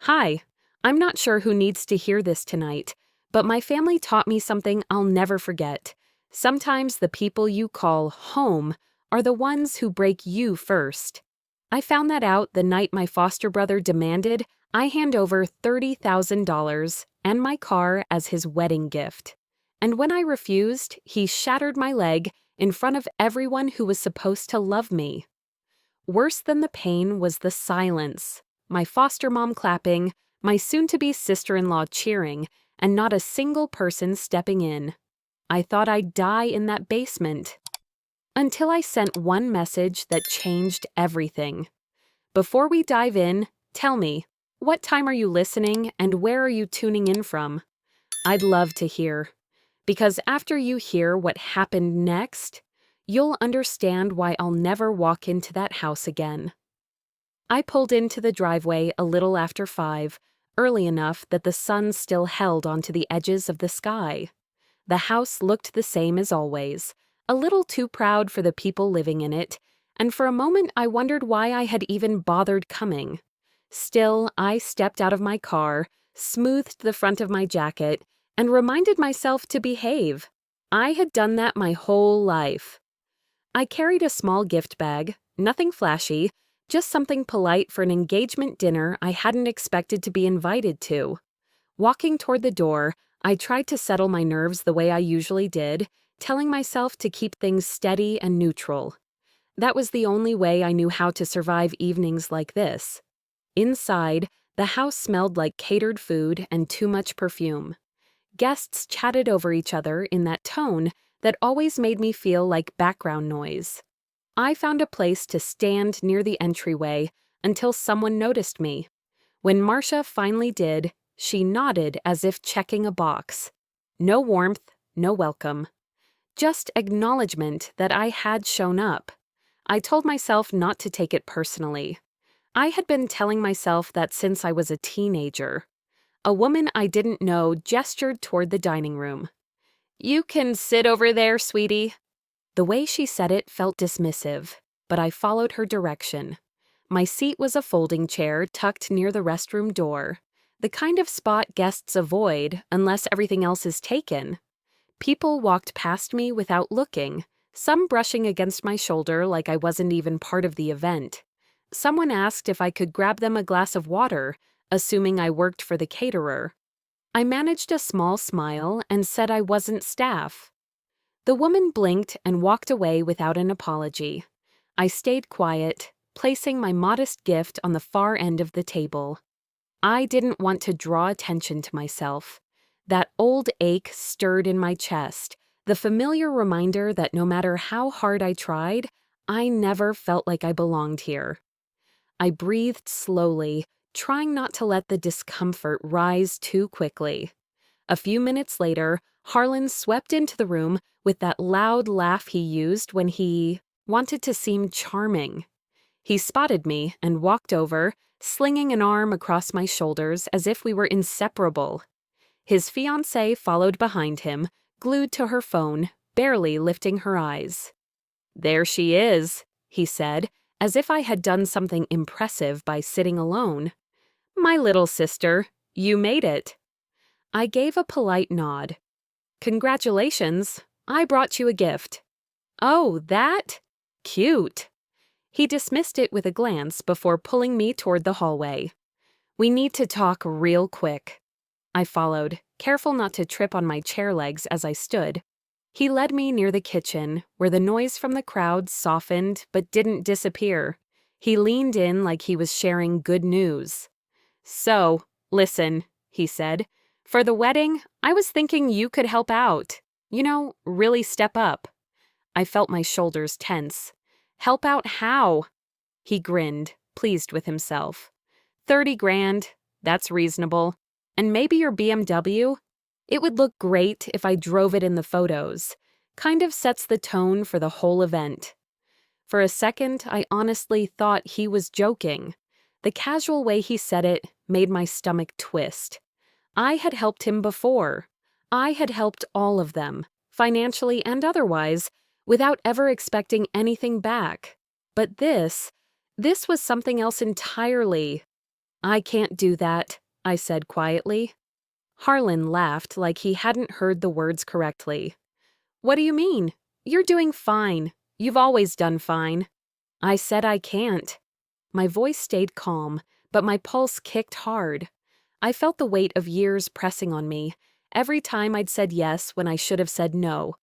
Hi, I'm not sure who needs to hear this tonight, but my family taught me something I'll never forget. Sometimes the people you call home are the ones who break you first. I found that out the night my foster brother demanded I hand over $30,000 and my car as his wedding gift. And when I refused, he shattered my leg in front of everyone who was supposed to love me. Worse than the pain was the silence. My foster mom clapping, my soon-to-be sister-in-law cheering, and not a single person stepping in. I thought I'd die in that basement. Until I sent one message that changed everything. Before we dive in, tell me, what time are you listening and where are you tuning in from? I'd love to hear. Because after you hear what happened next, you'll understand why I'll never walk into that house again. I pulled into the driveway a little after 5, early enough that the sun still held onto the edges of the sky. The house looked the same as always, a little too proud for the people living in it, and for a moment I wondered why I had even bothered coming. Still, I stepped out of my car, smoothed the front of my jacket, and reminded myself to behave. I had done that my whole life. I carried a small gift bag, nothing flashy, just something polite for an engagement dinner I hadn't expected to be invited to. Walking toward the door, I tried to settle my nerves the way I usually did, telling myself to keep things steady and neutral. That was the only way I knew how to survive evenings like this. Inside, the house smelled like catered food and too much perfume. Guests chatted over each other in that tone that always made me feel like background noise. I found a place to stand near the entryway until someone noticed me. When Marcia finally did, she nodded as if checking a box. No warmth, no welcome. Just acknowledgement that I had shown up. I told myself not to take it personally. I had been telling myself that since I was a teenager. A woman I didn't know gestured toward the dining room. "You can sit over there, sweetie." The way she said it felt dismissive, but I followed her direction. My seat was a folding chair tucked near the restroom door, the kind of spot guests avoid unless everything else is taken. People walked past me without looking, some brushing against my shoulder like I wasn't even part of the event. Someone asked if I could grab them a glass of water, assuming I worked for the caterer. I managed a small smile and said I wasn't staff. The woman blinked and walked away without an apology. I stayed quiet, placing my modest gift on the far end of the table. I didn't want to draw attention to myself. That old ache stirred in my chest, the familiar reminder that no matter how hard I tried, I never felt like I belonged here. I breathed slowly, trying not to let the discomfort rise too quickly. A few minutes later, Harlan swept into the room with that loud laugh he used when he wanted to seem charming. He spotted me and walked over, slinging an arm across my shoulders as if we were inseparable. His fiancée followed behind him, glued to her phone, barely lifting her eyes. "There she is," he said, as if I had done something impressive by sitting alone. "My little sister, you made it." I gave a polite nod. "Congratulations, I brought you a gift." "Oh, that? Cute." He dismissed it with a glance before pulling me toward the hallway. "We need to talk real quick." I followed, careful not to trip on my chair legs as I stood. He led me near the kitchen, where the noise from the crowd softened but didn't disappear. He leaned in like he was sharing good news. "So, listen," he said. "For the wedding, I was thinking you could help out. You know, really step up." I felt my shoulders tense. "Help out how?" He grinned, pleased with himself. 30 grand, that's reasonable. And maybe your BMW? It would look great if I drove it in the photos. Kind of sets the tone for the whole event." For a second, I honestly thought he was joking. The casual way he said it made my stomach twist. I had helped him before. I had helped all of them, financially and otherwise, without ever expecting anything back. But this was something else entirely. I can't do that, I said quietly. Harlan laughed like he hadn't heard the words correctly. What do you mean? You're doing fine. You've always done fine. I said I can't. My voice stayed calm, but my pulse kicked hard. I felt the weight of years pressing on me, every time I'd said yes when I should have said no.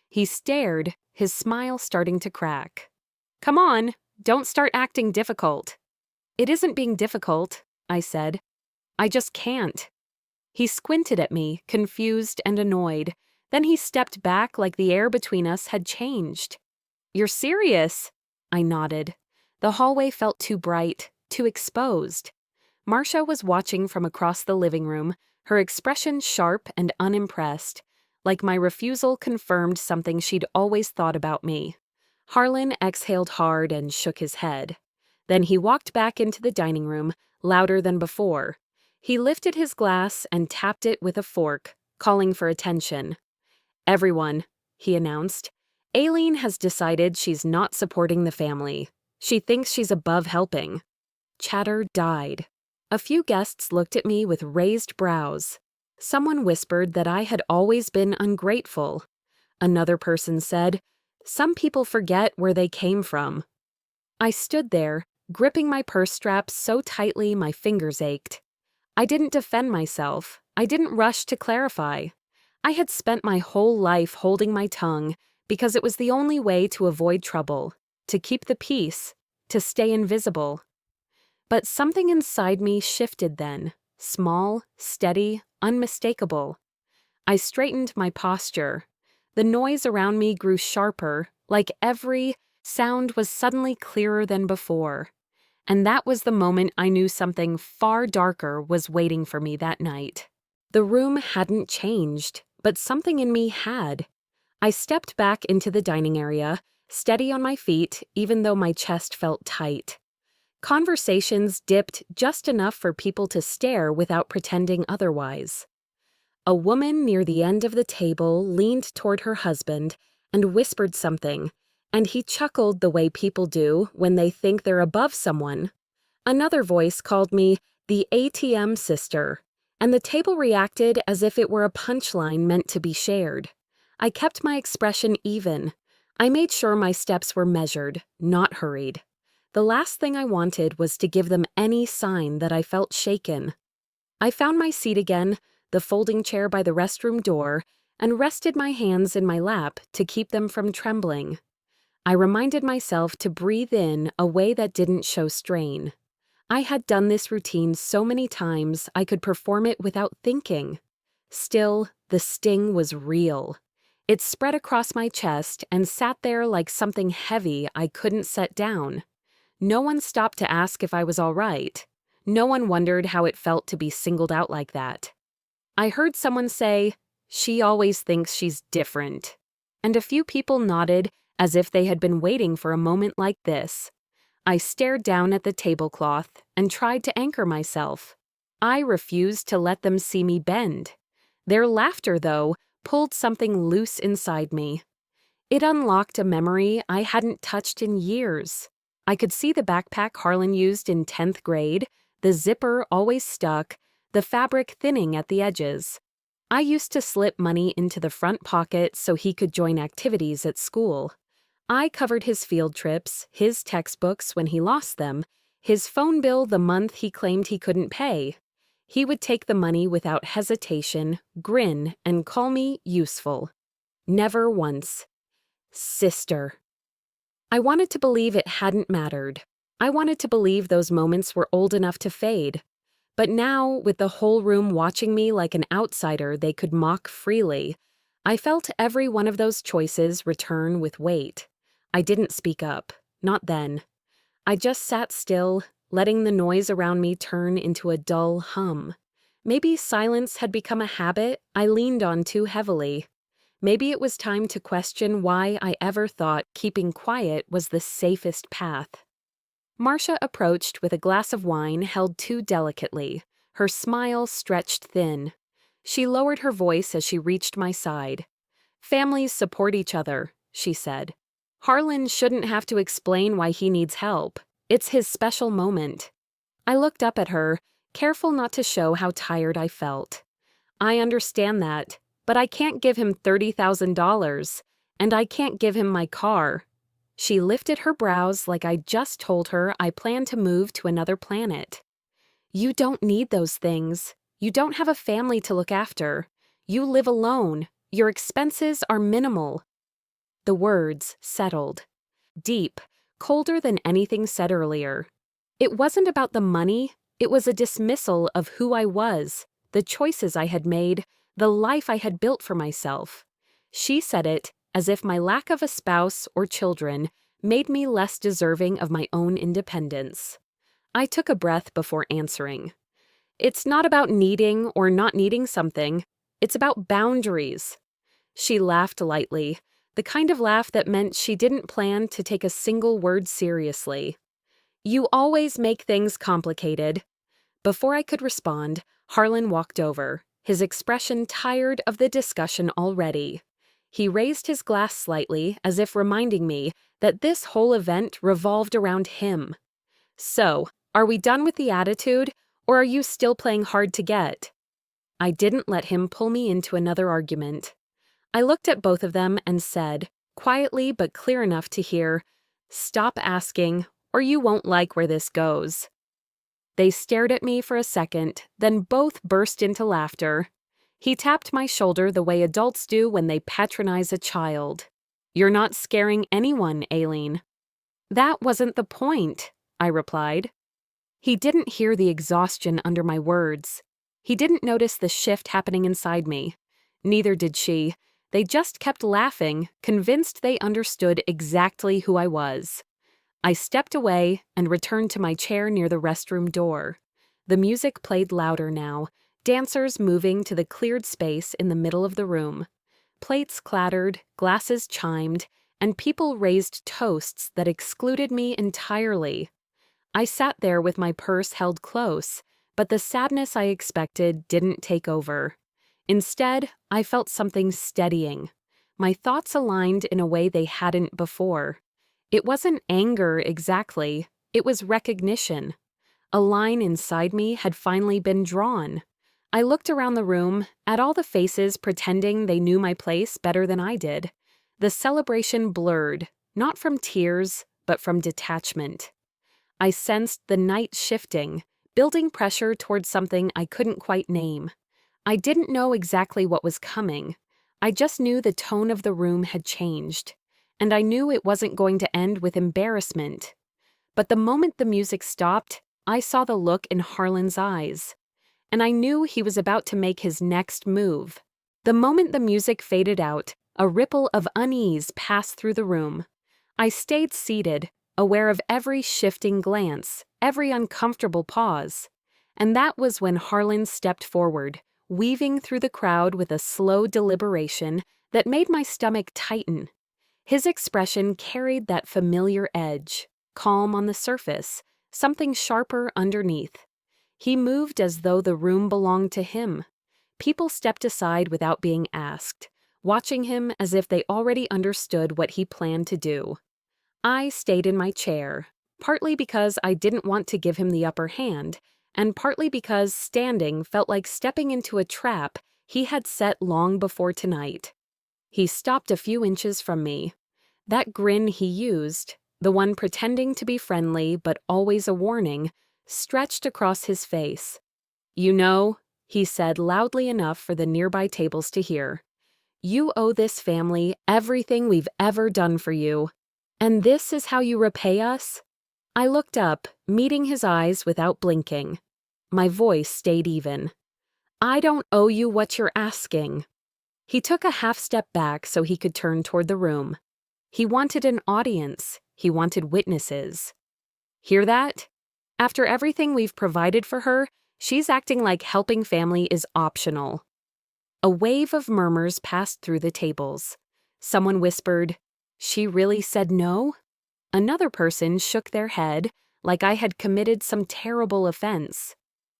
He stared, his smile starting to crack. Come on, don't start acting difficult. It isn't being difficult, I said. I just can't. He squinted at me, confused and annoyed. Then he stepped back like the air between us had changed. You're serious? I nodded. The hallway felt too bright, too exposed. Marcia was watching from across the living room, her expression sharp and unimpressed, like my refusal confirmed something she'd always thought about me. Harlan exhaled hard and shook his head. Then he walked back into the dining room, louder than before. He lifted his glass and tapped it with a fork, calling for attention. Everyone, he announced. Aileen has decided she's not supporting the family. She thinks she's above helping. Chatter died. A few guests looked at me with raised brows. Someone whispered that I had always been ungrateful. Another person said, "Some people forget where they came from." I stood there, gripping my purse straps so tightly my fingers ached. I didn't defend myself. I didn't rush to clarify. I had spent my whole life holding my tongue because it was the only way to avoid trouble, to keep the peace, to stay invisible. But something inside me shifted then, small, steady, unmistakable. I straightened my posture. The noise around me grew sharper, like every sound was suddenly clearer than before. And that was the moment I knew something far darker was waiting for me that night. The room hadn't changed, but something in me had. I stepped back into the dining area, steady on my feet, even though my chest felt tight. Conversations dipped just enough for people to stare without pretending otherwise. A woman near the end of the table leaned toward her husband and whispered something, and he chuckled the way people do when they think they're above someone. Another voice called me the ATM sister, and the table reacted as if it were a punchline meant to be shared. I kept my expression even. I made sure my steps were measured, not hurried. The last thing I wanted was to give them any sign that I felt shaken. I found my seat again, the folding chair by the restroom door, and rested my hands in my lap to keep them from trembling. I reminded myself to breathe in a way that didn't show strain. I had done this routine so many times I could perform it without thinking. Still, the sting was real. It spread across my chest and sat there like something heavy I couldn't set down. No one stopped to ask if I was all right. No one wondered how it felt to be singled out like that. I heard someone say, "She always thinks she's different." And a few people nodded as if they had been waiting for a moment like this. I stared down at the tablecloth and tried to anchor myself. I refused to let them see me bend. Their laughter, though, pulled something loose inside me. It unlocked a memory I hadn't touched in years. I could see the backpack Harlan used in 10th grade, the zipper always stuck, the fabric thinning at the edges. I used to slip money into the front pocket so he could join activities at school. I covered his field trips, his textbooks when he lost them, his phone bill the month he claimed he couldn't pay. He would take the money without hesitation, grin, and call me useful. Never once. Sister. I wanted to believe it hadn't mattered. I wanted to believe those moments were old enough to fade. But now, with the whole room watching me like an outsider they could mock freely, I felt every one of those choices return with weight. I didn't speak up, not then. I just sat still, letting the noise around me turn into a dull hum. Maybe silence had become a habit I leaned on too heavily. Maybe it was time to question why I ever thought keeping quiet was the safest path. Marcia approached with a glass of wine held too delicately, her smile stretched thin. She lowered her voice as she reached my side. "Families support each other," she said. "Harlan shouldn't have to explain why he needs help. It's his special moment." I looked up at her, careful not to show how tired I felt. I understand that, but I can't give him $30,000, and I can't give him my car. She lifted her brows like I just told her I plan to move to another planet. You don't need those things. You don't have a family to look after. You live alone. Your expenses are minimal. The words settled. Deep, colder than anything said earlier. It wasn't about the money, it was a dismissal of who I was, the choices I had made, the life I had built for myself. She said it as if my lack of a spouse or children made me less deserving of my own independence. I took a breath before answering. It's not about needing or not needing something, it's about boundaries. She laughed lightly, the kind of laugh that meant she didn't plan to take a single word seriously. You always make things complicated. Before I could respond, Harlan walked over, his expression tired of the discussion already. He raised his glass slightly, as if reminding me that this whole event revolved around him. So, are we done with the attitude, or are you still playing hard to get? I didn't let him pull me into another argument. I looked at both of them and said, quietly but clear enough to hear, "Stop asking, or you won't like where this goes." They stared at me for a second, then both burst into laughter. He tapped my shoulder the way adults do when they patronize a child. "You're not scaring anyone, Aileen." "That wasn't the point," I replied. He didn't hear the exhaustion under my words. He didn't notice the shift happening inside me. Neither did she. They just kept laughing, convinced they understood exactly who I was. I stepped away and returned to my chair near the restroom door. The music played louder now, dancers moving to the cleared space in the middle of the room. Plates clattered, glasses chimed, and people raised toasts that excluded me entirely. I sat there with my purse held close, but the sadness I expected didn't take over. Instead, I felt something steadying. My thoughts aligned in a way they hadn't before. It wasn't anger exactly, it was recognition. A line inside me had finally been drawn. I looked around the room, at all the faces pretending they knew my place better than I did. The celebration blurred, not from tears, but from detachment. I sensed the night shifting, building pressure towards something I couldn't quite name. I didn't know exactly what was coming. I just knew the tone of the room had changed. And I knew it wasn't going to end with embarrassment. But the moment the music stopped, I saw the look in Harlan's eyes. And I knew he was about to make his next move. The moment the music faded out, a ripple of unease passed through the room. I stayed seated, aware of every shifting glance, every uncomfortable pause. And that was when Harlan stepped forward, weaving through the crowd with a slow deliberation that made my stomach tighten. His expression carried that familiar edge, calm on the surface, something sharper underneath. He moved as though the room belonged to him. People stepped aside without being asked, watching him as if they already understood what he planned to do. I stayed in my chair, partly because I didn't want to give him the upper hand, and partly because standing felt like stepping into a trap he had set long before tonight. He stopped a few inches from me. That grin he used, the one pretending to be friendly but always a warning, stretched across his face. "You know," he said loudly enough for the nearby tables to hear, "you owe this family everything we've ever done for you. And this is how you repay us?" I looked up, meeting his eyes without blinking. My voice stayed even. "I don't owe you what you're asking." He took a half step back so he could turn toward the room. He wanted an audience. He wanted witnesses. "Hear that? After everything we've provided for her, she's acting like helping family is optional." A wave of murmurs passed through the tables. Someone whispered, "She really said no?" Another person shook their head, like I had committed some terrible offense.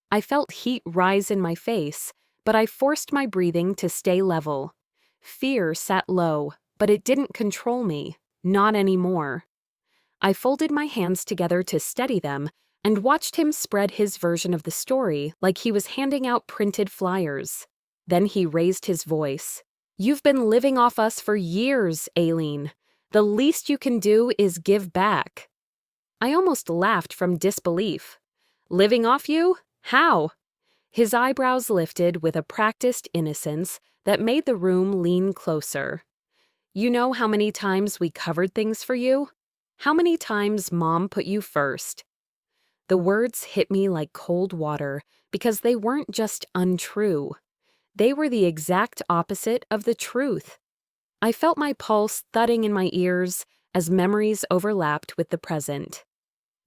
I felt heat rise in my face, but I forced my breathing to stay level. Fear sat low, but it didn't control me, not anymore. I folded my hands together to steady them and watched him spread his version of the story like he was handing out printed flyers. Then he raised his voice. "You've been living off us for years, Aileen. The least you can do is give back." I almost laughed from disbelief. "Living off you? How?" His eyebrows lifted with a practiced innocence that made the room lean closer. "You know how many times we covered things for you? How many times Mom put you first?" The words hit me like cold water because they weren't just untrue. They were the exact opposite of the truth. I felt my pulse thudding in my ears as memories overlapped with the present.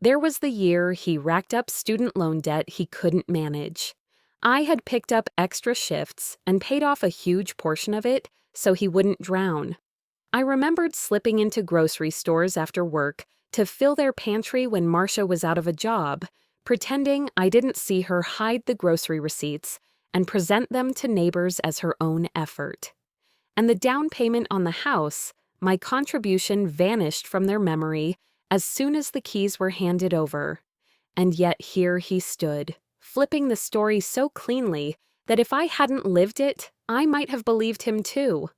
There was the year he racked up student loan debt he couldn't manage. I had picked up extra shifts and paid off a huge portion of it so he wouldn't drown. I remembered slipping into grocery stores after work to fill their pantry when Marcia was out of a job, pretending I didn't see her hide the grocery receipts and present them to neighbors as her own effort. And the down payment on the house, my contribution vanished from their memory as soon as the keys were handed over. And yet here he stood, flipping the story so cleanly that if I hadn't lived it, I might have believed him too.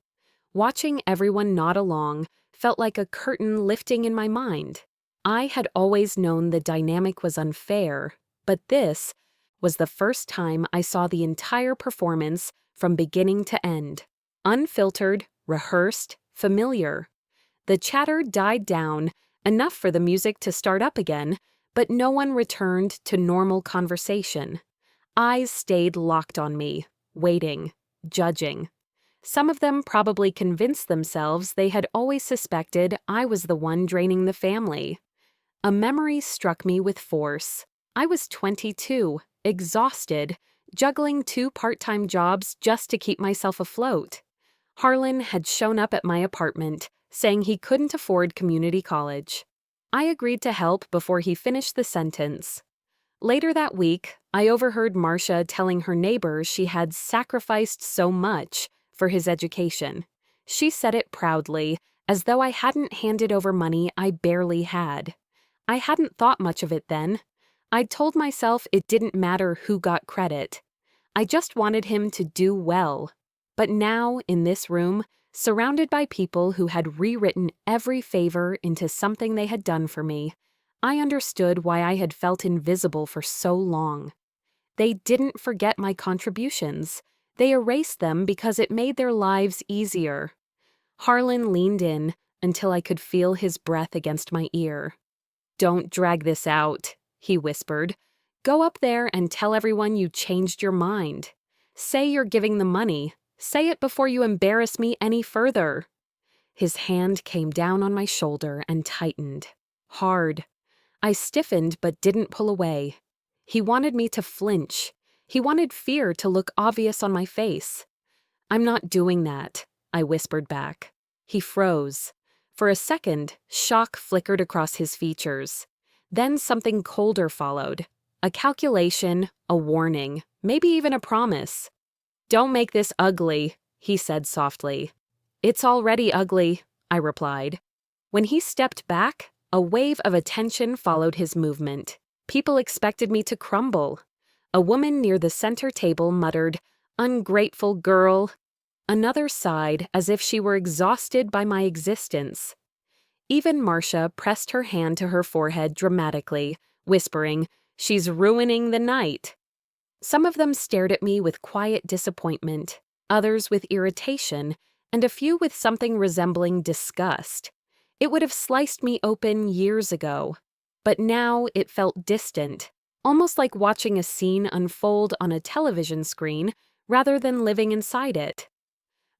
Watching everyone nod along felt like a curtain lifting in my mind. I had always known the dynamic was unfair, but this was the first time I saw the entire performance from beginning to end. Unfiltered, rehearsed, familiar. The chatter died down, enough for the music to start up again, but no one returned to normal conversation. Eyes stayed locked on me, waiting, judging. Some of them probably convinced themselves they had always suspected I was the one draining the family. A memory struck me with force. I was 22, exhausted, juggling 2 part-time jobs just to keep myself afloat. Harlan had shown up at my apartment, saying he couldn't afford community college. I agreed to help before he finished the sentence. Later that week, I overheard Marcia telling her neighbor she had sacrificed so much for his education. She said it proudly, as though I hadn't handed over money I barely had. I hadn't thought much of it then. I'd told myself it didn't matter who got credit. I just wanted him to do well. But now, in this room, surrounded by people who had rewritten every favor into something they had done for me, I understood why I had felt invisible for so long. They didn't forget my contributions. They erased them because it made their lives easier. Harlan leaned in until I could feel his breath against my ear. "Don't drag this out," he whispered. "Go up there and tell everyone you changed your mind. Say you're giving the money. Say it before you embarrass me any further." His hand came down on my shoulder and tightened. Hard. I stiffened but didn't pull away. He wanted me to flinch. He wanted fear to look obvious on my face. "I'm not doing that," I whispered back. He froze. For a second, shock flickered across his features. Then something colder followed. A calculation, a warning, maybe even a promise. "Don't make this ugly," he said softly. "It's already ugly," I replied. When he stepped back, a wave of attention followed his movement. People expected me to crumble. A woman near the center table muttered, "Ungrateful girl." Another sighed as if she were exhausted by my existence. Even Marcia pressed her hand to her forehead dramatically, whispering, "She's ruining the night." Some of them stared at me with quiet disappointment, others with irritation, and a few with something resembling disgust. It would have sliced me open years ago, but now it felt distant, almost like watching a scene unfold on a television screen rather than living inside it.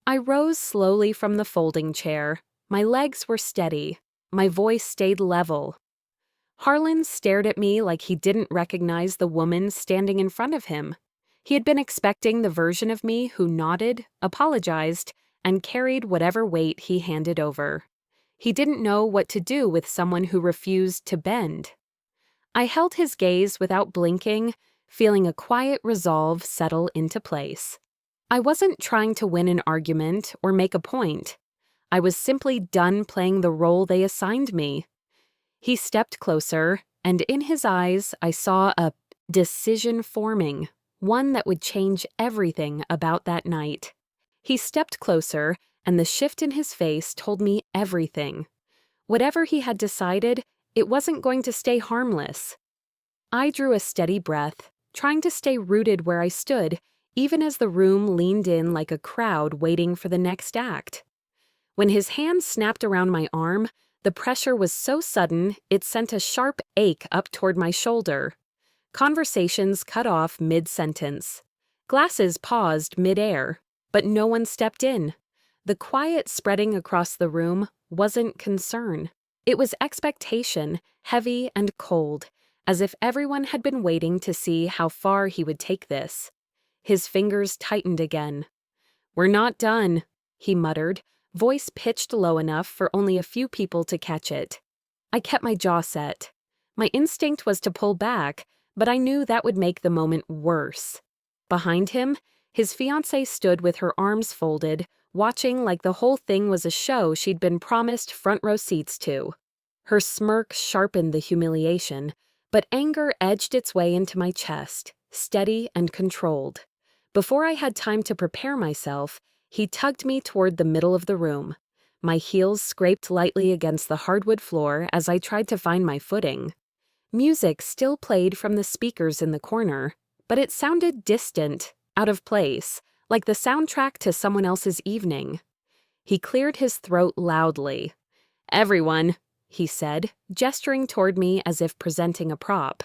I rose slowly from the folding chair. My legs were steady. My voice stayed level. Harlan stared at me like he didn't recognize the woman standing in front of him. He had been expecting the version of me who nodded, apologized, and carried whatever weight he handed over. He didn't know what to do with someone who refused to bend. I held his gaze without blinking, feeling a quiet resolve settle into place. I wasn't trying to win an argument or make a point. I was simply done playing the role they assigned me. He stepped closer, and in his eyes I saw a decision forming, one that would change everything about that night. He stepped closer, and the shift in his face told me everything. Whatever he had decided, it wasn't going to stay harmless. I drew a steady breath, trying to stay rooted where I stood, even as the room leaned in like a crowd waiting for the next act. When his hand snapped around my arm, the pressure was so sudden it sent a sharp ache up toward my shoulder. Conversations cut off mid-sentence. Glasses paused mid-air, but no one stepped in. The quiet spreading across the room wasn't concern. It was expectation, heavy and cold, as if everyone had been waiting to see how far he would take this. His fingers tightened again. "We're not done," he muttered, voice pitched low enough for only a few people to catch it. I kept my jaw set. My instinct was to pull back, but I knew that would make the moment worse. Behind him, his fiancée stood with her arms folded, watching like the whole thing was a show she'd been promised front row seats to. Her smirk sharpened the humiliation, but anger edged its way into my chest, steady and controlled. Before I had time to prepare myself, he tugged me toward the middle of the room. My heels scraped lightly against the hardwood floor as I tried to find my footing. Music still played from the speakers in the corner, but it sounded distant, out of place, like the soundtrack to someone else's evening. He cleared his throat loudly. "Everyone," he said, gesturing toward me as if presenting a prop.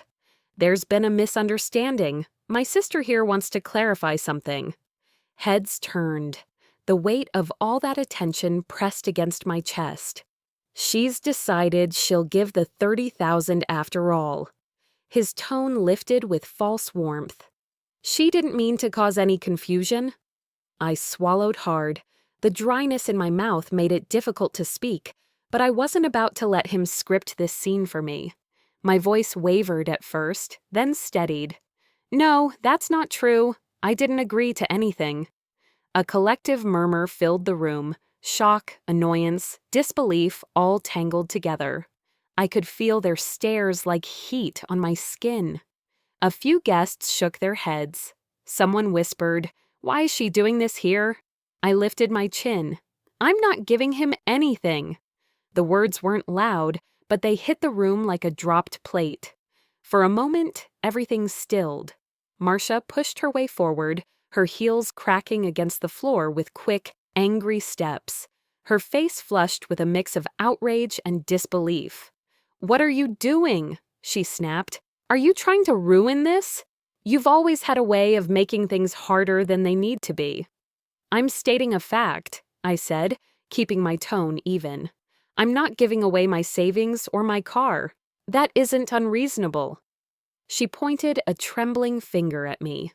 "There's been a misunderstanding. My sister here wants to clarify something." Heads turned. The weight of all that attention pressed against my chest. "She's decided she'll give the 30,000 after all." His tone lifted with false warmth. "She didn't mean to cause any confusion." I swallowed hard. The dryness in my mouth made it difficult to speak, but I wasn't about to let him script this scene for me. My voice wavered at first, then steadied. "No, that's not true. I didn't agree to anything." A collective murmur filled the room, shock, annoyance, disbelief all tangled together. I could feel their stares like heat on my skin. A few guests shook their heads. Someone whispered, "Why is she doing this here?" I lifted my chin. "I'm not giving him anything." The words weren't loud, but they hit the room like a dropped plate. For a moment, everything stilled. Marcia pushed her way forward, her heels cracking against the floor with quick, angry steps. Her face flushed with a mix of outrage and disbelief. "What are you doing?" she snapped. "Are you trying to ruin this? You've always had a way of making things harder than they need to be." "I'm stating a fact," I said, keeping my tone even. "I'm not giving away my savings or my car. That isn't unreasonable." She pointed a trembling finger at me.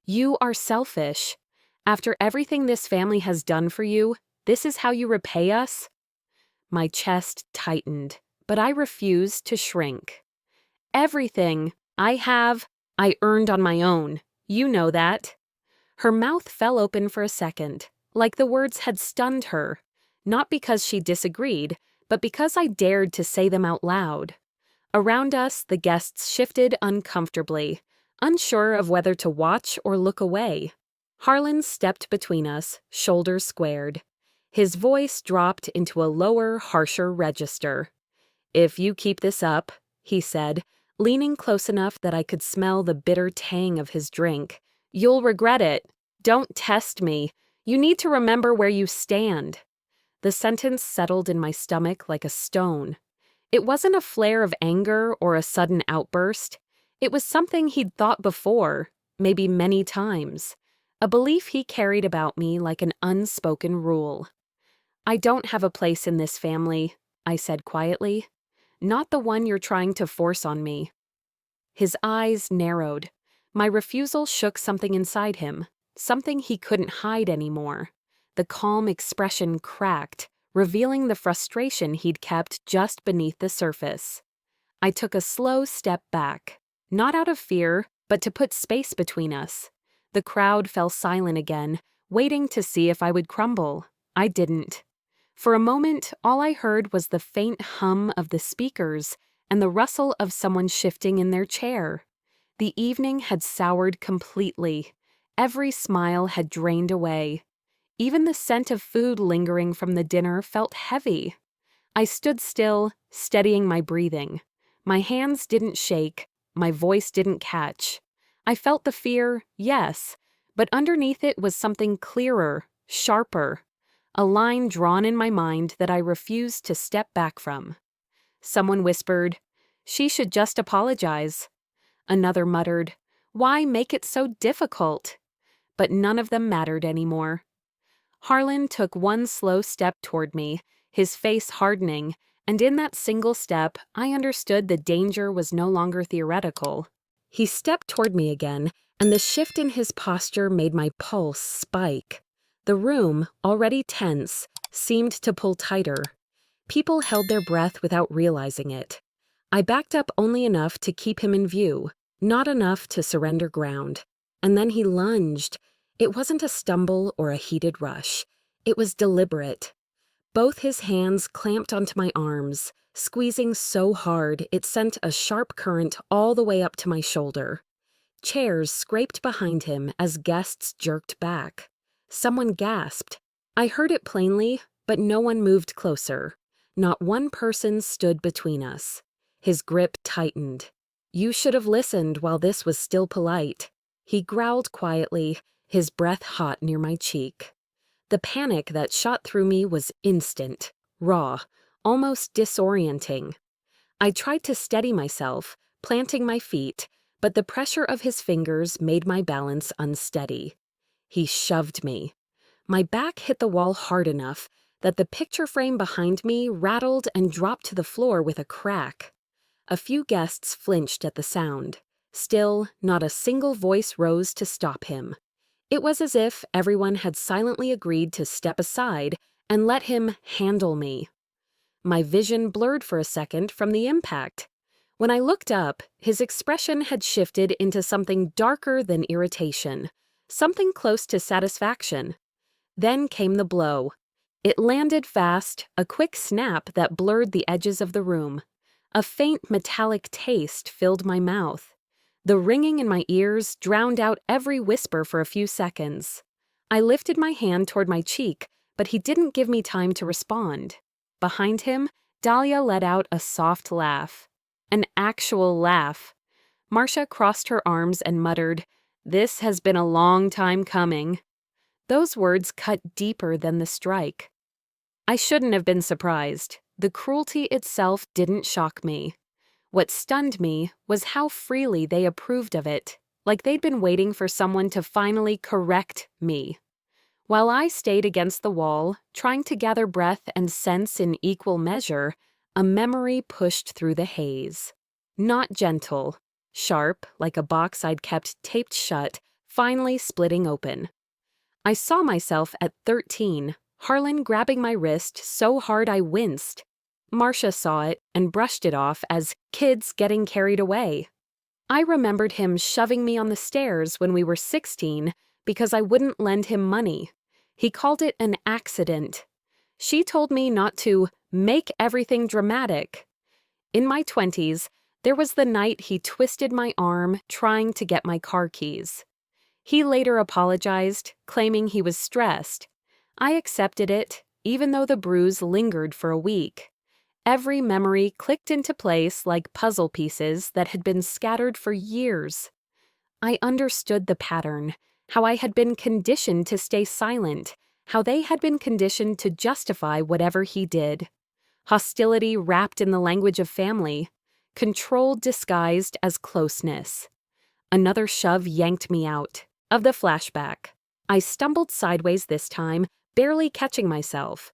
"You are selfish. After everything this family has done for you, this is how you repay us?" My chest tightened, but I refused to shrink. "Everything I earned on my own. You know that." Her mouth fell open for a second, like the words had stunned her, not because she disagreed, but because I dared to say them out loud. Around us, the guests shifted uncomfortably, unsure of whether to watch or look away. Harlan stepped between us, shoulders squared. His voice dropped into a lower, harsher register. "If you keep this up," he said, leaning close enough that I could smell the bitter tang of his drink, "you'll regret it. Don't test me. You need to remember where you stand." The sentence settled in my stomach like a stone. It wasn't a flare of anger or a sudden outburst. It was something he'd thought before, maybe many times. A belief he carried about me like an unspoken rule. "I don't have a place in this family," I said quietly. "Not the one you're trying to force on me." His eyes narrowed. My refusal shook something inside him, something he couldn't hide anymore. The calm expression cracked, revealing the frustration he'd kept just beneath the surface. I took a slow step back, not out of fear, but to put space between us. The crowd fell silent again, waiting to see if I would crumble. I didn't. For a moment, all I heard was the faint hum of the speakers and the rustle of someone shifting in their chair. The evening had soured completely. Every smile had drained away. Even the scent of food lingering from the dinner felt heavy. I stood still, steadying my breathing. My hands didn't shake, my voice didn't catch. I felt the fear, yes, but underneath it was something clearer, sharper, a line drawn in my mind that I refused to step back from. Someone whispered, "She should just apologize." Another muttered, "Why make it so difficult?" But none of them mattered anymore. Harlan took one slow step toward me, his face hardening, and in that single step, I understood the danger was no longer theoretical. He stepped toward me again, and the shift in his posture made my pulse spike. The room, already tense, seemed to pull tighter. People held their breath without realizing it. I backed up only enough to keep him in view, not enough to surrender ground. And then he lunged. It wasn't a stumble or a heated rush. It was deliberate. Both his hands clamped onto my arms, squeezing so hard it sent a sharp current all the way up to my shoulder. Chairs scraped behind him as guests jerked back. Someone gasped. I heard it plainly, but no one moved closer. Not one person stood between us. His grip tightened. "You should have listened while this was still polite." He growled quietly, his breath hot near my cheek. The panic that shot through me was instant, raw, almost disorienting. I tried to steady myself, planting my feet, but the pressure of his fingers made my balance unsteady. He shoved me. My back hit the wall hard enough that the picture frame behind me rattled and dropped to the floor with a crack. A few guests flinched at the sound. Still, not a single voice rose to stop him. It was as if everyone had silently agreed to step aside and let him handle me. My vision blurred for a second from the impact. When I looked up, his expression had shifted into something darker than irritation, something close to satisfaction. Then came the blow. It landed fast, a quick snap that blurred the edges of the room. A faint metallic taste filled my mouth. The ringing in my ears drowned out every whisper for a few seconds. I lifted my hand toward my cheek, but he didn't give me time to respond. Behind him, Dahlia let out a soft laugh. An actual laugh. Marcia crossed her arms and muttered, "This has been a long time coming." Those words cut deeper than the strike. I shouldn't have been surprised. The cruelty itself didn't shock me. What stunned me was how freely they approved of it, like they'd been waiting for someone to finally correct me. While I stayed against the wall, trying to gather breath and sense in equal measure, a memory pushed through the haze. Not gentle, sharp, like a box I'd kept taped shut, finally splitting open. I saw myself at 13, Harlan grabbing my wrist so hard I winced. Marcia saw it and brushed it off as kids getting carried away. I remembered him shoving me on the stairs when we were 16 because I wouldn't lend him money. He called it an accident. She told me not to make everything dramatic. In my 20s, there was the night he twisted my arm trying to get my car keys. He later apologized, claiming he was stressed. I accepted it, even though the bruise lingered for a week. Every memory clicked into place like puzzle pieces that had been scattered for years. I understood the pattern, how I had been conditioned to stay silent, how they had been conditioned to justify whatever he did. Hostility wrapped in the language of family, control disguised as closeness. Another shove yanked me out of the flashback. I stumbled sideways this time, barely catching myself.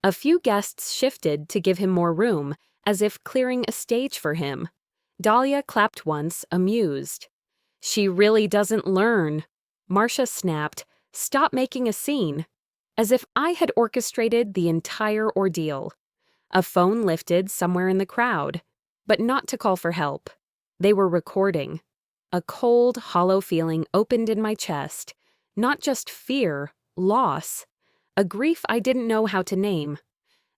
A few guests shifted to give him more room, as if clearing a stage for him. Dahlia clapped once, amused. "She really doesn't learn." Marcia snapped, "Stop making a scene," as if I had orchestrated the entire ordeal. A phone lifted somewhere in the crowd, but not to call for help. They were recording. A cold, hollow feeling opened in my chest. Not just fear, loss. A grief I didn't know how to name.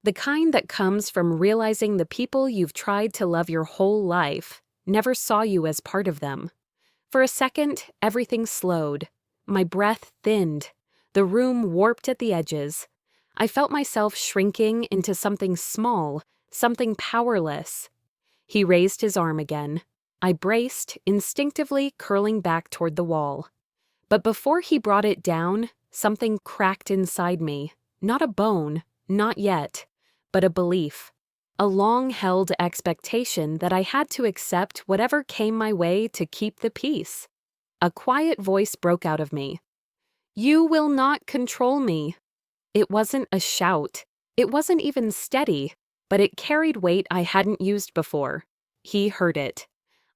The kind that comes from realizing the people you've tried to love your whole life never saw you as part of them. For a second, everything slowed. My breath thinned. The room warped at the edges. I felt myself shrinking into something small, something powerless. He raised his arm again. I braced, instinctively curling back toward the wall. But before he brought it down, something cracked inside me. Not a bone, not yet, but a belief. A long-held expectation that I had to accept whatever came my way to keep the peace. A quiet voice broke out of me. "You will not control me." It wasn't a shout. It wasn't even steady, but it carried weight I hadn't used before. He heard it.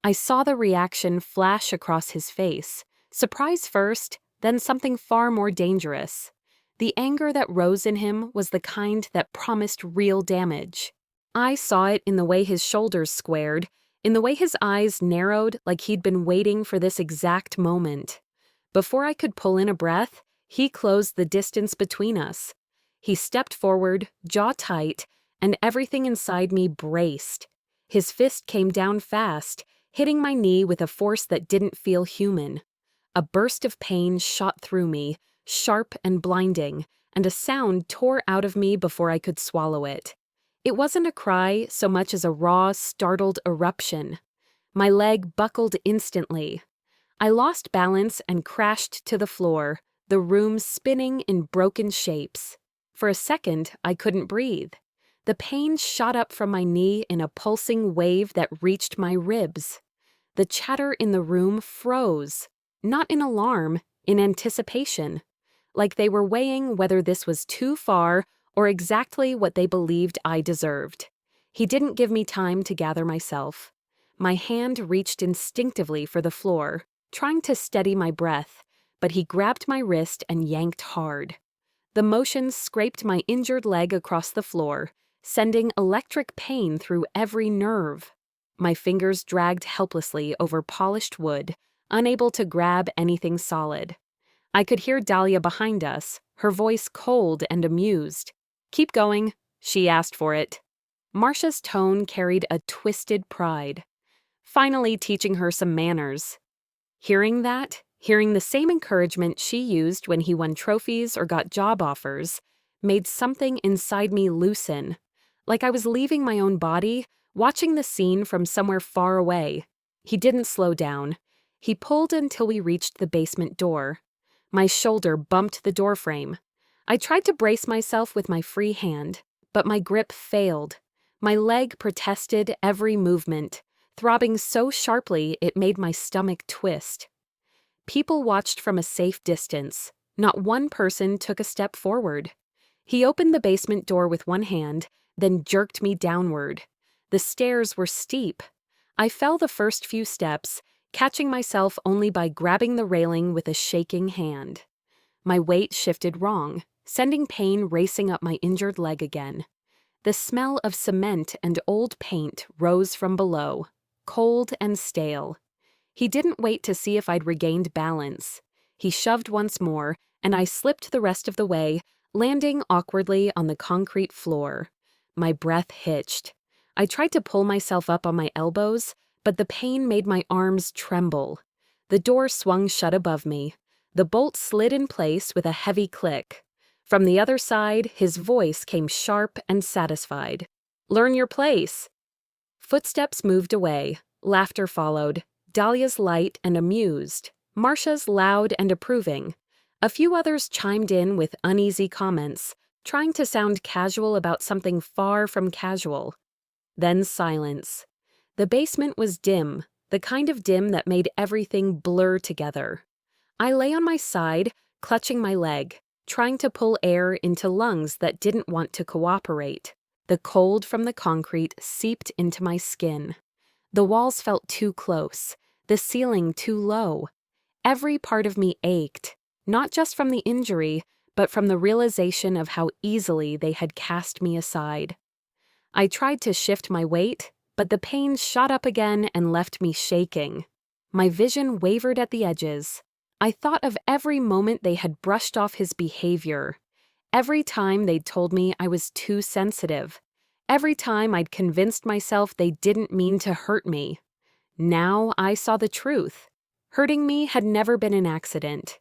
I saw the reaction flash across his face. Surprise first, then something far more dangerous. The anger that rose in him was the kind that promised real damage. I saw it in the way his shoulders squared, in the way his eyes narrowed like he'd been waiting for this exact moment. Before I could pull in a breath, he closed the distance between us. He stepped forward, jaw tight, and everything inside me braced. His fist came down fast, hitting my knee with a force that didn't feel human. A burst of pain shot through me, sharp and blinding, and a sound tore out of me before I could swallow it. It wasn't a cry so much as a raw, startled eruption. My leg buckled instantly. I lost balance and crashed to the floor, the room spinning in broken shapes. For a second, I couldn't breathe. The pain shot up from my knee in a pulsing wave that reached my ribs. The chatter in the room froze, not in alarm, in anticipation, like they were weighing whether this was too far or exactly what they believed I deserved. He didn't give me time to gather myself. My hand reached instinctively for the floor, trying to steady my breath, but he grabbed my wrist and yanked hard. The motion scraped my injured leg across the floor, sending electric pain through every nerve. My fingers dragged helplessly over polished wood, unable to grab anything solid. I could hear Dahlia behind us, her voice cold and amused. "Keep going," she asked for it. Marcia's tone carried a twisted pride. Finally teaching her some manners. Hearing that, hearing the same encouragement she used when he won trophies or got job offers, made something inside me loosen, like I was leaving my own body, watching the scene from somewhere far away. He didn't slow down. He pulled until we reached the basement door. My shoulder bumped the doorframe. I tried to brace myself with my free hand, but my grip failed. My leg protested every movement, throbbing so sharply it made my stomach twist. People watched from a safe distance. Not one person took a step forward. He opened the basement door with one hand, then jerked me downward. The stairs were steep. I fell the first few steps, catching myself only by grabbing the railing with a shaking hand. My weight shifted wrong, sending pain racing up my injured leg again. The smell of cement and old paint rose from below, cold and stale. He didn't wait to see if I'd regained balance. He shoved once more, and I slipped the rest of the way, landing awkwardly on the concrete floor. My breath hitched. I tried to pull myself up on my elbows, but the pain made my arms tremble. The door swung shut above me. The bolt slid in place with a heavy click. From the other side, his voice came sharp and satisfied. "Learn your place." Footsteps moved away. Laughter followed. Dahlia's light and amused. Marcia's loud and approving. A few others chimed in with uneasy comments, trying to sound casual about something far from casual. Then silence. The basement was dim, the kind of dim that made everything blur together. I lay on my side, clutching my leg, trying to pull air into lungs that didn't want to cooperate. The cold from the concrete seeped into my skin. The walls felt too close, the ceiling too low. Every part of me ached, not just from the injury, but from the realization of how easily they had cast me aside. I tried to shift my weight, but the pain shot up again and left me shaking. My vision wavered at the edges. I thought of every moment they had brushed off his behavior, Every time they'd told me I was too sensitive. Every time I'd convinced myself they didn't mean to hurt me. Now I saw the truth. Hurting me had never been an accident.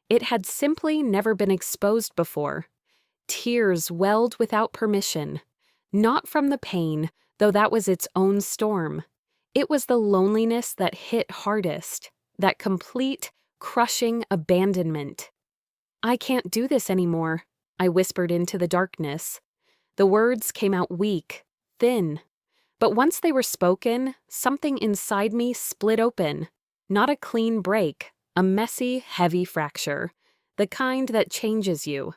It had simply never been exposed before. Tears welled without permission. Not from the pain, though that was its own storm. It was the loneliness that hit hardest, that complete, crushing abandonment. "I can't do this anymore," I whispered into the darkness. The words came out weak, thin. But once they were spoken, something inside me split open. Not a clean break, a messy, heavy fracture. The kind that changes you.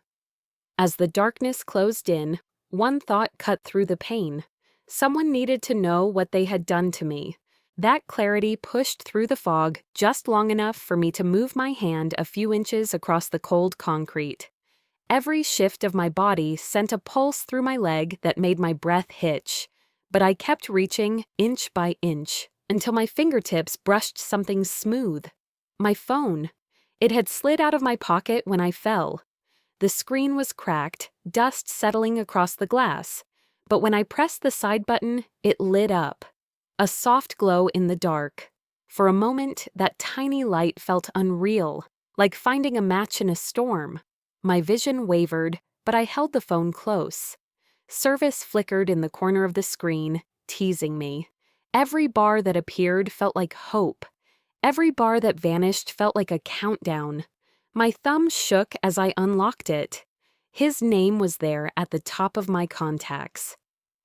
As the darkness closed in, one thought cut through the pain. Someone needed to know what they had done to me. That clarity pushed through the fog just long enough for me to move my hand a few inches across the cold concrete. Every shift of my body sent a pulse through my leg that made my breath hitch. But I kept reaching, inch by inch, until my fingertips brushed something smooth. My phone. It had slid out of my pocket when I fell. The screen was cracked, dust settling across the glass. But when I pressed the side button, it lit up. A soft glow in the dark. For a moment, that tiny light felt unreal, like finding a match in a storm. My vision wavered, but I held the phone close. Service flickered in the corner of the screen, teasing me. Every bar that appeared felt like hope. Every bar that vanished felt like a countdown. My thumb shook as I unlocked it. His name was there at the top of my contacts.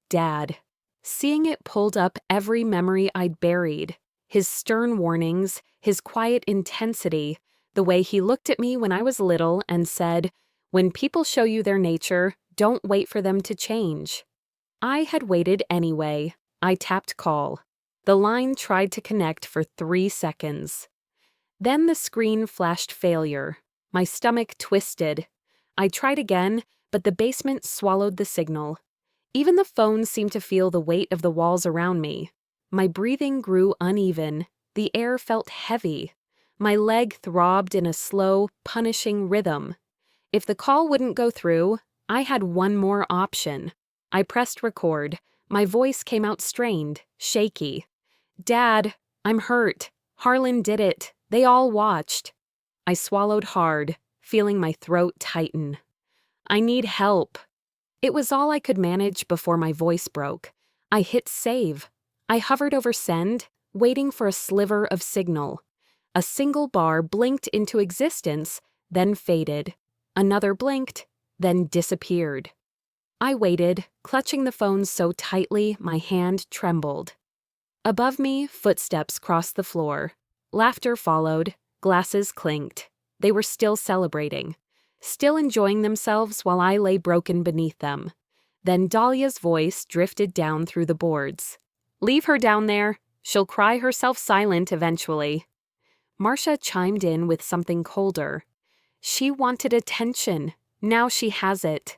Dad. Seeing it pulled up every memory I'd buried. His stern warnings, his quiet intensity, the way he looked at me when I was little and said, "When people show you their nature, don't wait for them to change." I had waited anyway. I tapped call. The line tried to connect for 3 seconds. Then the screen flashed failure. My stomach twisted. I tried again, but the basement swallowed the signal. Even the phone seemed to feel the weight of the walls around me. My breathing grew uneven. The air felt heavy. My leg throbbed in a slow, punishing rhythm. If the call wouldn't go through, I had one more option. I pressed record. My voice came out strained, shaky. "Dad, I'm hurt. Harlan did it. They all watched." I swallowed hard, feeling my throat tighten. "I need help." It was all I could manage before my voice broke. I hit save. I hovered over send, waiting for a sliver of signal. A single bar blinked into existence, then faded. Another blinked, then disappeared. I waited, clutching the phone so tightly my hand trembled. Above me, footsteps crossed the floor. Laughter followed, glasses clinked. They were still celebrating, still enjoying themselves while I lay broken beneath them. Then Dahlia's voice drifted down through the boards. "Leave her down there. She'll cry herself silent eventually." Marcia chimed in with something colder. "She wanted attention. Now she has it."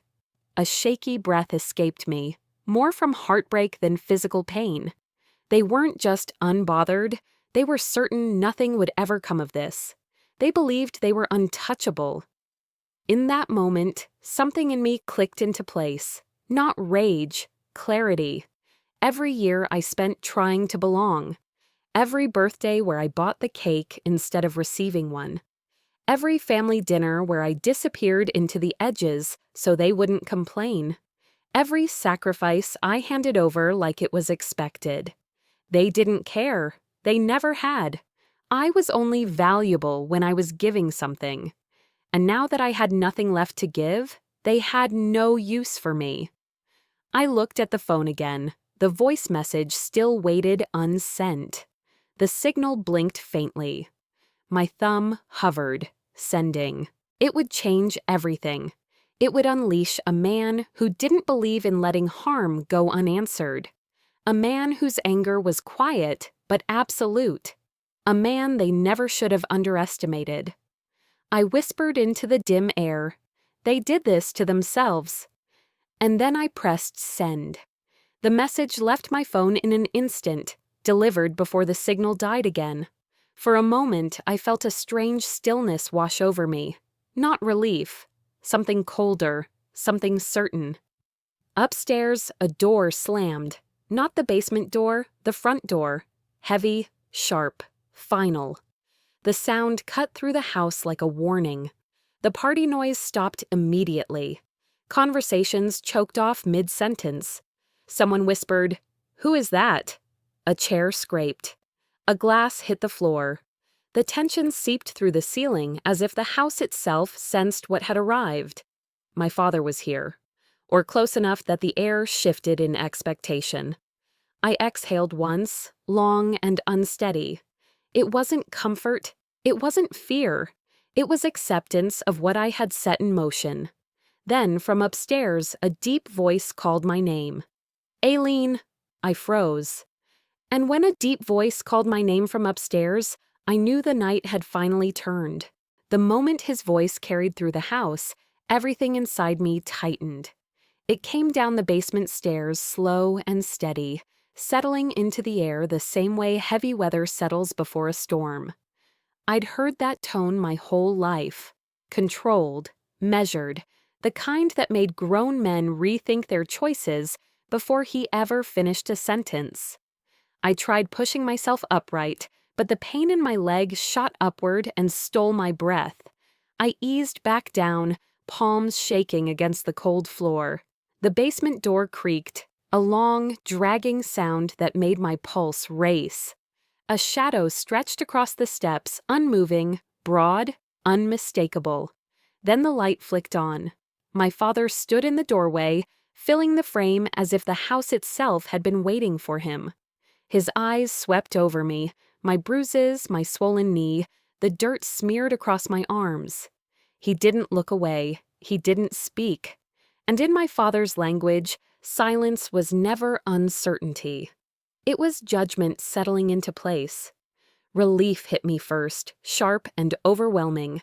A shaky breath escaped me, more from heartbreak than physical pain. They weren't just unbothered, they were certain nothing would ever come of this. They believed they were untouchable. In that moment, something in me clicked into place. Not rage, clarity. Every year I spent trying to belong. Every birthday where I bought the cake instead of receiving one. Every family dinner where I disappeared into the edges so they wouldn't complain. Every sacrifice I handed over like it was expected. They didn't care. They never had. I was only valuable when I was giving something. And now that I had nothing left to give, they had no use for me. I looked at the phone again. The voice message still waited unsent. The signal blinked faintly. My thumb hovered, sending. It would change everything. It would unleash a man who didn't believe in letting harm go unanswered. A man whose anger was quiet but absolute. A man they never should have underestimated. I whispered into the dim air. They did this to themselves. And then I pressed send. The message left my phone in an instant, delivered before the signal died again. For a moment, I felt a strange stillness wash over me. Not relief. Something colder, something certain. Upstairs, a door slammed. Not the basement door, the front door. Heavy, sharp, final. The sound cut through the house like a warning. The party noise stopped immediately. Conversations choked off mid-sentence. Someone whispered, "Who is that?" A chair scraped. A glass hit the floor. The tension seeped through the ceiling as if the house itself sensed what had arrived. My father was here, or close enough that the air shifted in expectation. I exhaled once, long and unsteady. It wasn't comfort, it wasn't fear. It was acceptance of what I had set in motion. Then, from upstairs, a deep voice called my name. "Aileen!" I froze. And when a deep voice called my name from upstairs, I knew the night had finally turned. The moment his voice carried through the house, everything inside me tightened. It came down the basement stairs slow and steady, settling into the air the same way heavy weather settles before a storm. I'd heard that tone my whole life. Controlled, measured, the kind that made grown men rethink their choices before he ever finished a sentence. I tried pushing myself upright, but the pain in my leg shot upward and stole my breath. I eased back down, palms shaking against the cold floor. The basement door creaked, a long, dragging sound that made my pulse race. A shadow stretched across the steps, unmoving, broad, unmistakable. Then the light flicked on. My father stood in the doorway, filling the frame as if the house itself had been waiting for him. His eyes swept over me, my bruises, my swollen knee, the dirt smeared across my arms. He didn't look away, he didn't speak. And in my father's language, silence was never uncertainty. It was judgment settling into place. Relief hit me first, sharp and overwhelming.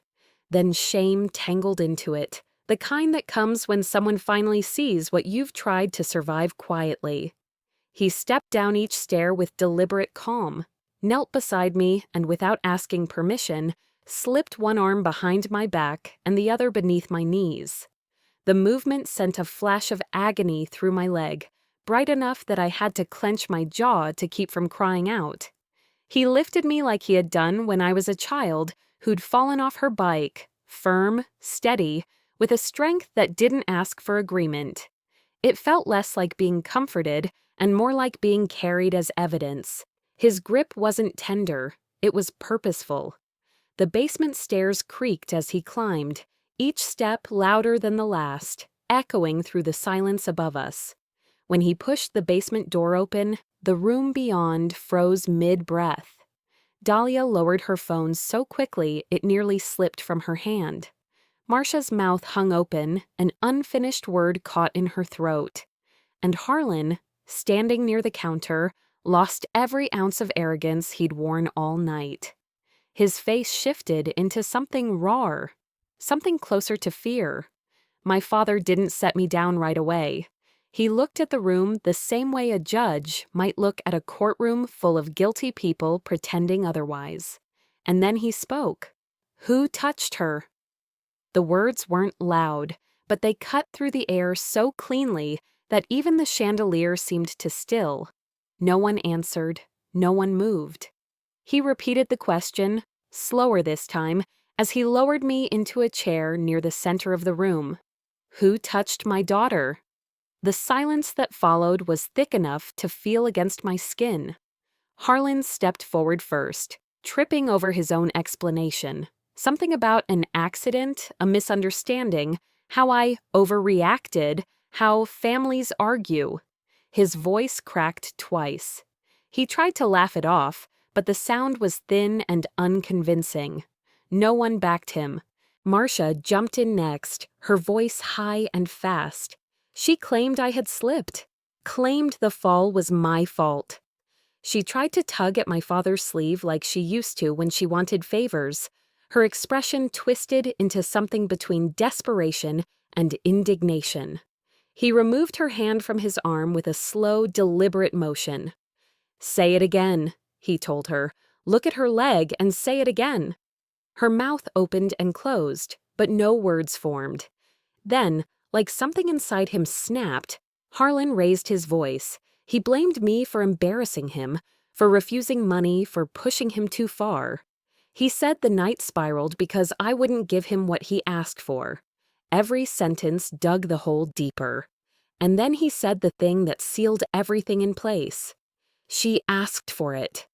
Then shame tangled into it, the kind that comes when someone finally sees what you've tried to survive quietly. He stepped down each stair with deliberate calm, knelt beside me, and without asking permission, slipped one arm behind my back and the other beneath my knees. The movement sent a flash of agony through my leg, bright enough that I had to clench my jaw to keep from crying out. He lifted me like he had done when I was a child who'd fallen off her bike, firm, steady, with a strength that didn't ask for agreement. It felt less like being comforted and more like being carried as evidence. His grip wasn't tender, it was purposeful. The basement stairs creaked as he climbed, each step louder than the last, echoing through the silence above us. When he pushed the basement door open, the room beyond froze mid-breath. Dahlia lowered her phone so quickly it nearly slipped from her hand. Marcia's mouth hung open, an unfinished word caught in her throat. And Harlan, standing near the counter, lost every ounce of arrogance he'd worn all night. His face shifted into something raw, something closer to fear. My father didn't set me down right away. He looked at the room the same way a judge might look at a courtroom full of guilty people pretending otherwise. And then he spoke. "Who touched her?" The words weren't loud, but they cut through the air so cleanly that even the chandelier seemed to still. No one answered, no one moved. He repeated the question, slower this time, as he lowered me into a chair near the center of the room. "Who touched my daughter?" The silence that followed was thick enough to feel against my skin. Harlan stepped forward first, tripping over his own explanation. Something about an accident, a misunderstanding, how I overreacted, how families argue. His voice cracked twice. He tried to laugh it off, but the sound was thin and unconvincing. No one backed him. Marcia jumped in next, her voice high and fast. She claimed I had slipped, claimed the fall was my fault. She tried to tug at my father's sleeve like she used to when she wanted favors. Her expression twisted into something between desperation and indignation. He removed her hand from his arm with a slow, deliberate motion. "Say it again," he told her. "Look at her leg and say it again." Her mouth opened and closed, but no words formed. Then, Like something inside him snapped, Harlan raised his voice. He blamed me for embarrassing him, for refusing money, for pushing him too far. He said the night spiraled because I wouldn't give him what he asked for. Every sentence dug the hole deeper. And then he said the thing that sealed everything in place. She asked for it.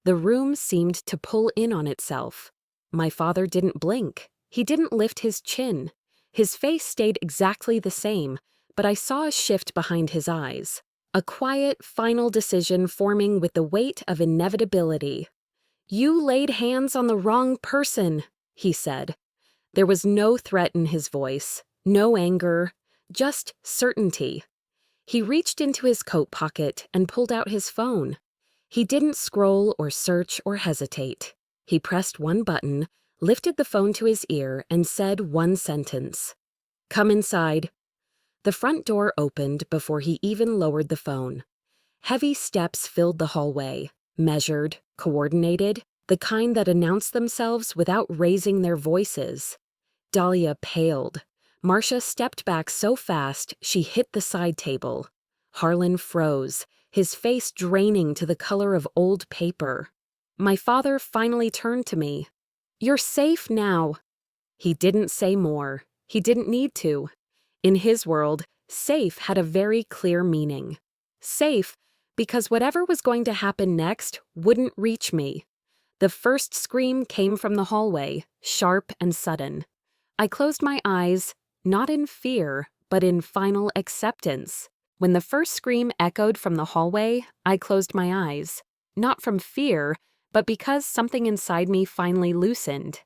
The room seemed to pull in on itself. My father didn't blink. He didn't lift his chin. His face stayed exactly the same, but I saw a shift behind his eyes. A quiet, final decision forming with the weight of inevitability. "You laid hands on the wrong person," he said. There was no threat in his voice, no anger, just certainty. He reached into his coat pocket and pulled out his phone. He didn't scroll or search or hesitate. He pressed one button, lifted the phone to his ear, and said one sentence. "Come inside." The front door opened before he even lowered the phone. Heavy steps filled the hallway, measured, coordinated, the kind that announced themselves without raising their voices. Dahlia paled. Marcia stepped back so fast she hit the side table. Harlan froze, his face draining to the color of old paper. My father finally turned to me. "You're safe now." He didn't say more. He didn't need to. In his world, safe had a very clear meaning. Safe because whatever was going to happen next wouldn't reach me. The first scream came from the hallway, sharp and sudden. I closed my eyes, not in fear, but in final acceptance. When the first scream echoed from the hallway, I closed my eyes. Not from fear, but because something inside me finally loosened.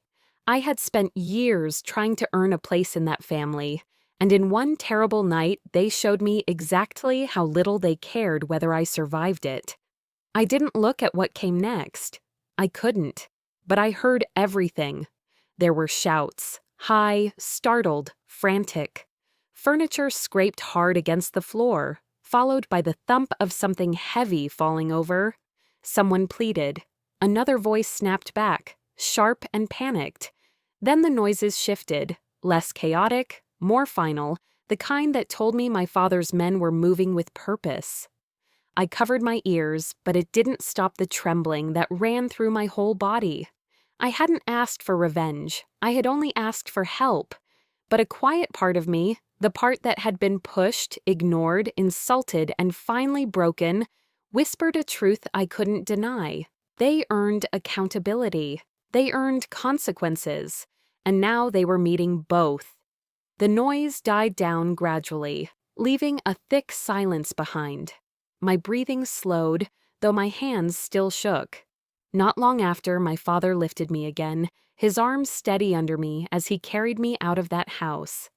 I had spent years trying to earn a place in that family, and in one terrible night they showed me exactly how little they cared whether I survived it. I didn't look at what came next. I couldn't. But I heard everything. There were shouts, high, startled, frantic. Furniture scraped hard against the floor, followed by the thump of something heavy falling over. Someone pleaded. Another voice snapped back, sharp and panicked. Then the noises shifted, less chaotic, more final, the kind that told me my father's men were moving with purpose. I covered my ears, but it didn't stop the trembling that ran through my whole body. I hadn't asked for revenge. I had only asked for help. But a quiet part of me, the part that had been pushed, ignored, insulted, and finally broken, whispered a truth I couldn't deny. They earned accountability. They earned consequences. And now they were meeting both. The noise died down gradually, leaving a thick silence behind. My breathing slowed, though my hands still shook. Not long after, my father lifted me again, his arms steady under me as he carried me out of that house.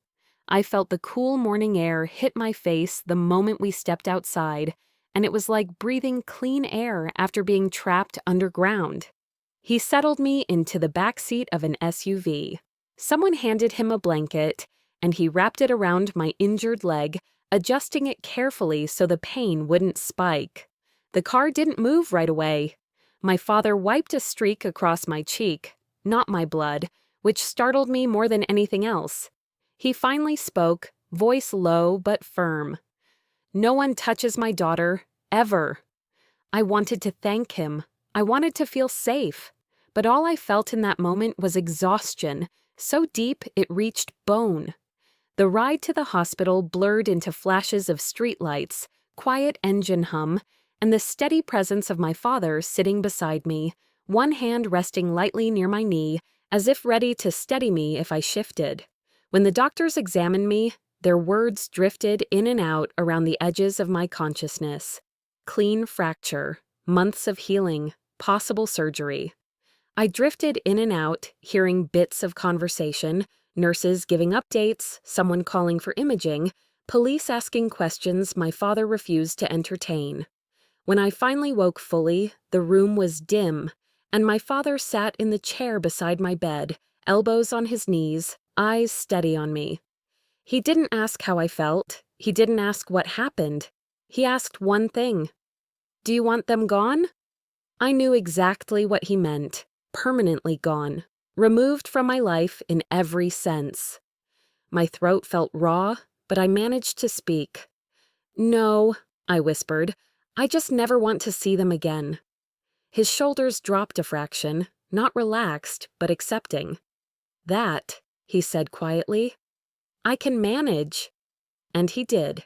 I felt the cool morning air hit my face the moment we stepped outside, and it was like breathing clean air after being trapped underground. He settled me into the back seat of an SUV. Someone handed him a blanket, and he wrapped it around my injured leg, adjusting it carefully so the pain wouldn't spike. The car didn't move right away. My father wiped a streak across my cheek, not my blood, which startled me more than anything else. He finally spoke, voice low but firm. "No one touches my daughter, ever." I wanted to thank him. I wanted to feel safe. But all I felt in that moment was exhaustion, so deep it reached bone. The ride to the hospital blurred into flashes of streetlights, quiet engine hum, and the steady presence of my father sitting beside me, one hand resting lightly near my knee, as if ready to steady me if I shifted. When the doctors examined me, their words drifted in and out around the edges of my consciousness. Clean fracture, months of healing, possible surgery. I drifted in and out, hearing bits of conversation, nurses giving updates, someone calling for imaging, police asking questions my father refused to entertain. When I finally woke fully, the room was dim, and my father sat in the chair beside my bed, elbows on his knees, eyes steady on me. He didn't ask how I felt. He didn't ask what happened. He asked one thing. "Do you want them gone?" I knew exactly what he meant. Permanently gone. Removed from my life in every sense. My throat felt raw, but I managed to speak. "No," I whispered. "I just never want to see them again." His shoulders dropped a fraction, not relaxed, but accepting. "That," he said quietly, "I can manage." And he did.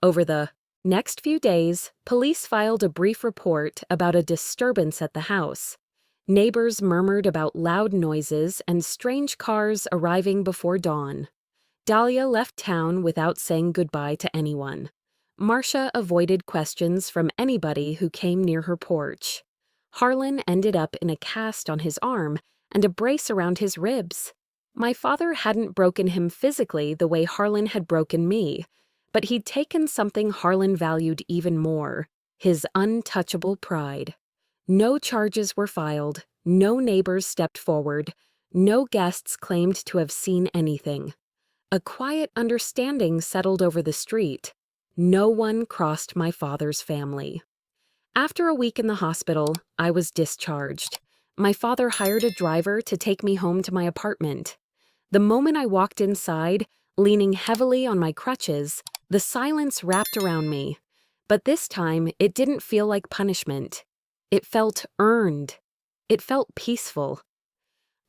Over the next few days, police filed a brief report about a disturbance at the house. Neighbors murmured about loud noises and strange cars arriving before dawn. Dahlia left town without saying goodbye to anyone. Marcia avoided questions from anybody who came near her porch. Harlan ended up in a cast on his arm and a brace around his ribs. My father hadn't broken him physically the way Harlan had broken me, but he'd taken something Harlan valued even more, his untouchable pride. No charges were filed, no neighbors stepped forward, no guests claimed to have seen anything. A quiet understanding settled over the street. No one crossed my father's family. After a week in the hospital, I was discharged. My father hired a driver to take me home to my apartment. The moment I walked inside, leaning heavily on my crutches, the silence wrapped around me. But this time, it didn't feel like punishment. It felt earned. It felt peaceful.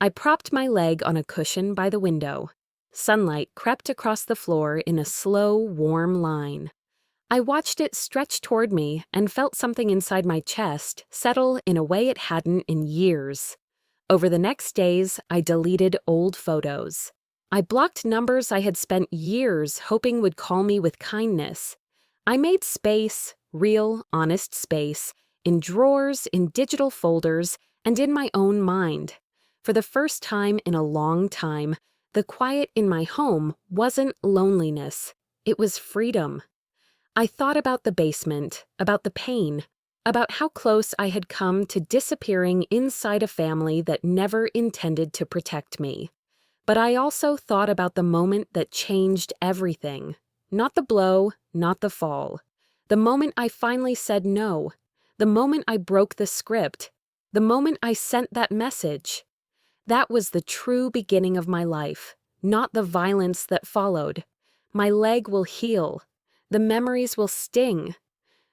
I propped my leg on a cushion by the window. Sunlight crept across the floor in a slow, warm line. I watched it stretch toward me and felt something inside my chest settle in a way it hadn't in years. Over the next days, I deleted old photos. I blocked numbers I had spent years hoping would call me with kindness. I made space, real, honest space, in drawers, in digital folders, and in my own mind. For the first time in a long time, the quiet in my home wasn't loneliness. It was freedom. I thought about the basement, about the pain, about how close I had come to disappearing inside a family that never intended to protect me. But I also thought about the moment that changed everything. Not the blow, not the fall. The moment I finally said no. The moment I broke the script. The moment I sent that message. That was the true beginning of my life, not the violence that followed. My leg will heal. The memories will sting.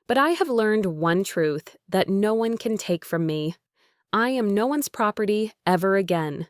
But I have learned one truth that no one can take from me. I am no one's property ever again.